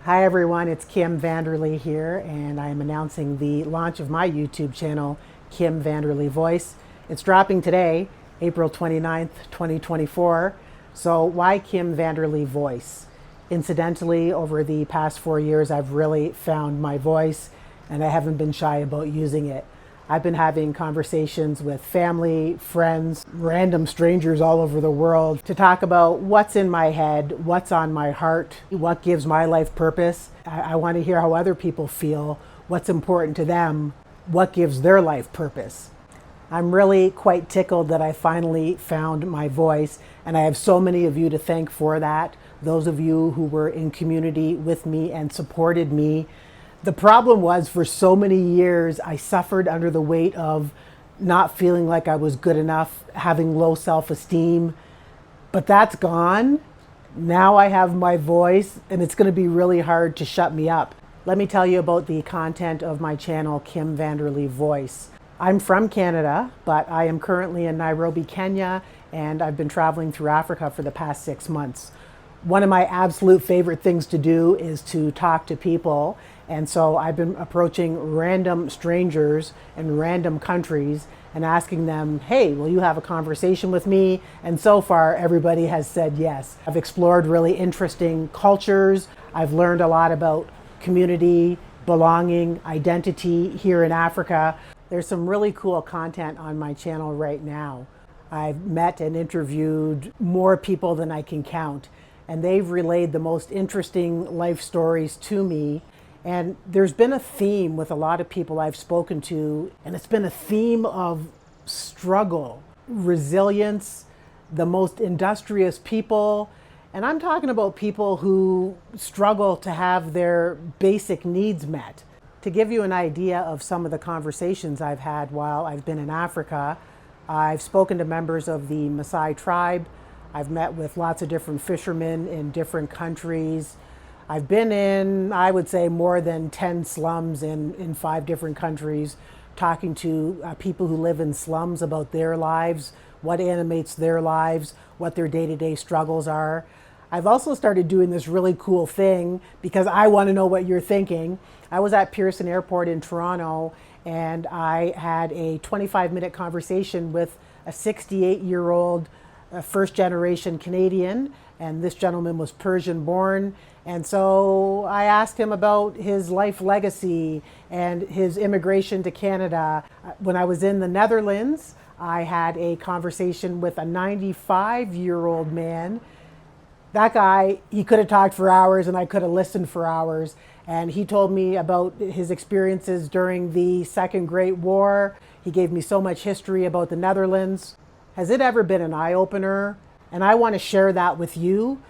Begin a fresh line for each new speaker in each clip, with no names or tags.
Hi everyone, it's Kim Vanderlee here, and I am announcing the launch of my YouTube channel, Kim Vanderlee Voice. It's dropping today, April 29th, 2024. So why Kim Vanderlee Voice? Incidentally, over the past 4 years, I've really found my voice, and I haven't been shy about using it. I've been having conversations with family, friends, random strangers all over the world to talk about what's in my head, what's on my heart, what gives my life purpose. I want to hear how other people feel, what's important to them, what gives their life purpose. I'm really quite tickled that I finally found my voice, and I have so many of you to thank for that. Those of you who were in community with me and supported me. The problem was, for so many years, I suffered under the weight of not feeling like I was good enough, having low self-esteem, but that's gone. Now I have my voice, and it's going to be really hard to shut me up. Let me tell you about the content of my channel, Kim Vanderlee Voice. I'm from Canada, but I am currently in Nairobi, Kenya, and I've been traveling through Africa for the past 6 months. One of my absolute favorite things to do is to talk to people. And so I've been approaching random strangers in random countries and asking them, hey, will you have a conversation with me? And so far, everybody has said yes. I've explored really interesting cultures. I've learned a lot about community, belonging, identity here in Africa. There's some really cool content on my channel right now. I've met and interviewed more people than I can count, and they've relayed the most interesting life stories to me. And there's been a theme with a lot of people I've spoken to, and it's been a theme of struggle, resilience, the most industrious people. And I'm talking about people who struggle to have their basic needs met. To give you an idea of some of the conversations I've had while I've been in Africa, I've spoken to members of the Maasai tribe. I've met with lots of different fishermen in different countries. I've been in, I would say, more than 10 slums in 5 different countries, talking to people who live in slums about their lives, what animates their lives, what their day-to-day struggles are. I've also started doing this really cool thing because I want to know what you're thinking. I was at Pearson Airport in Toronto, and I had a 25-minute conversation with a 68-year-old first-generation Canadian, and this gentleman was Persian-born. And so I asked him about his life legacy and his immigration to Canada. When I was in the Netherlands, I had a conversation with a 95-year-old man. That guy, he could have talked for hours and I could have listened for hours. And he told me about his experiences during the Second Great War. He gave me so much history about the Netherlands. Has it ever been an eye-opener? And I want to share that with you.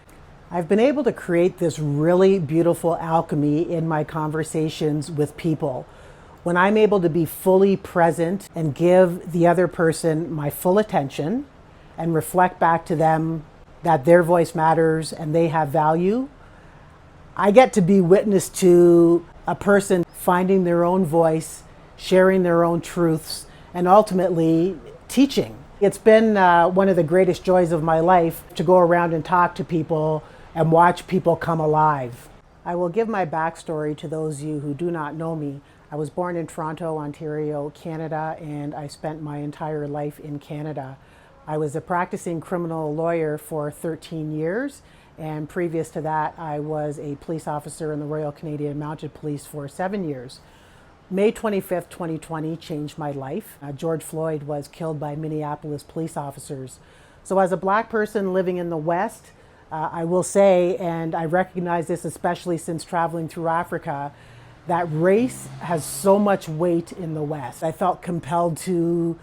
I've been able to create this really beautiful alchemy in my conversations with people. When I'm able to be fully present and give the other person my full attention and reflect back to them that their voice matters and they have value, I get to be witness to a person finding their own voice, sharing their own truths, and ultimately teaching. It's been one of the greatest joys of my life to go around and talk to people and watch people come alive. I will give my backstory to those of you who do not know me. I was born in Toronto, Ontario, Canada, and I spent my entire life in Canada. I was a practicing criminal lawyer for 13 years, and previous to that, I was a police officer in the Royal Canadian Mounted Police for 7 years. May 25th, 2020 changed my life. George Floyd was killed by Minneapolis police officers. So as a Black person living in the West, I will say, and I recognize this especially since traveling through Africa, that race has so much weight in the West. I felt compelled to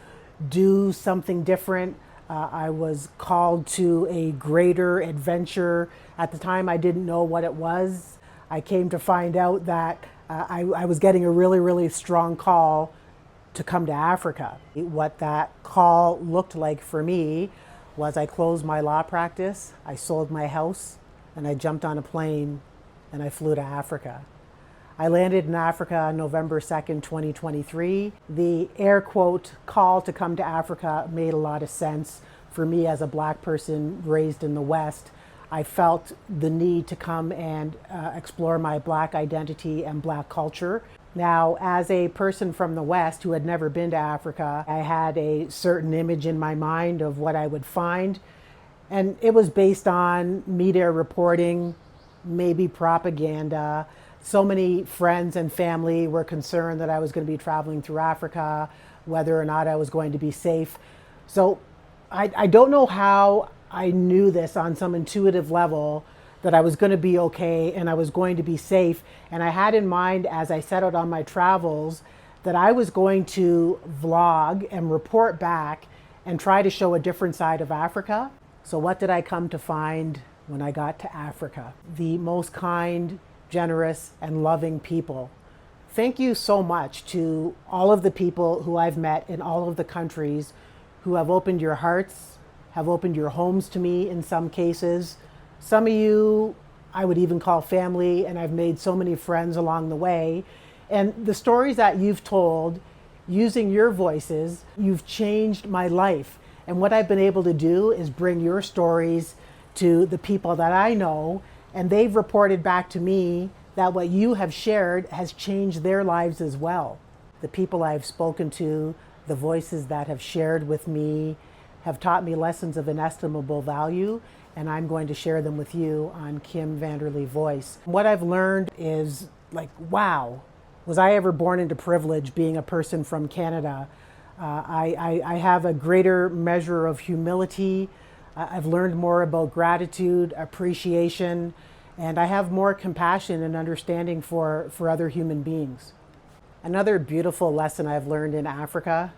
do something different. I was called to a greater adventure. At the time, I didn't know what it was. I came to find out that I was getting a really, really strong call to come to Africa. What that call looked like for me was I closed my law practice, I sold my house, and I jumped on a plane and I flew to Africa. I landed in Africa on November 2nd, 2023. The air quote call to come to Africa made a lot of sense for me as a Black person raised in the West. I felt the need to come and explore my Black identity and Black culture. Now, as a person from the West who had never been to Africa, I had a certain image in my mind of what I would find. And it was based on media reporting, maybe propaganda. So many friends and family were concerned that I was going to be traveling through Africa, whether or not I was going to be safe. So I don't know how I knew this on some intuitive level, that I was going to be okay and I was going to be safe. And I had in mind, as I set out on my travels, that I was going to vlog and report back and try to show a different side of Africa. So what did I come to find when I got to Africa? The most kind, generous, and loving people. Thank you so much to all of the people who I've met in all of the countries who have opened your hearts, have opened your homes to me in some cases. Some of you I would even call family, and I've made so many friends along the way. And the stories that you've told, using your voices, you've changed my life. And what I've been able to do is bring your stories to the people that I know, and they've reported back to me that what you have shared has changed their lives as well. The people I've spoken to, the voices that have shared with me, have taught me lessons of inestimable value, and I'm going to share them with you on Kim Vanderlee Voice. What I've learned is, like, wow, was I ever born into privilege being a person from Canada? I have a greater measure of humility. I've learned more about gratitude, appreciation, and I have more compassion and understanding for other human beings. Another beautiful lesson I've learned in Africa: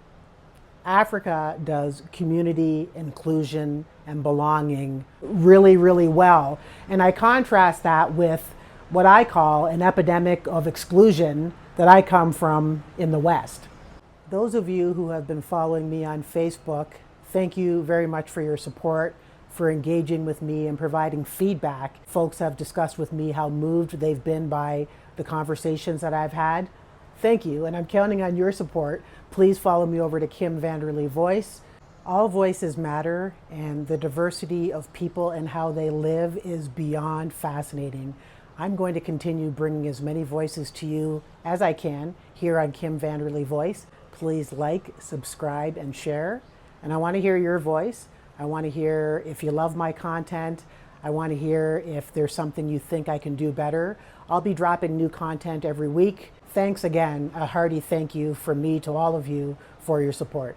Africa does community, inclusion, and belonging really, really well. And I contrast that with what I call an epidemic of exclusion that I come from in the West. Those of you who have been following me on Facebook, thank you very much for your support, for engaging with me and providing feedback. Folks have discussed with me how moved they've been by the conversations that I've had. Thank you, and I'm counting on your support. Please follow me over to Kim Vanderlee Voice. All voices matter, and the diversity of people and how they live is beyond fascinating. I'm going to continue bringing as many voices to you as I can here on Kim Vanderlee Voice. Please like, subscribe, and share. And I want to hear your voice. I want to hear if you love my content. I want to hear if there's something you think I can do better. I'll be dropping new content every week. Thanks again. A hearty thank you from me to all of you for your support.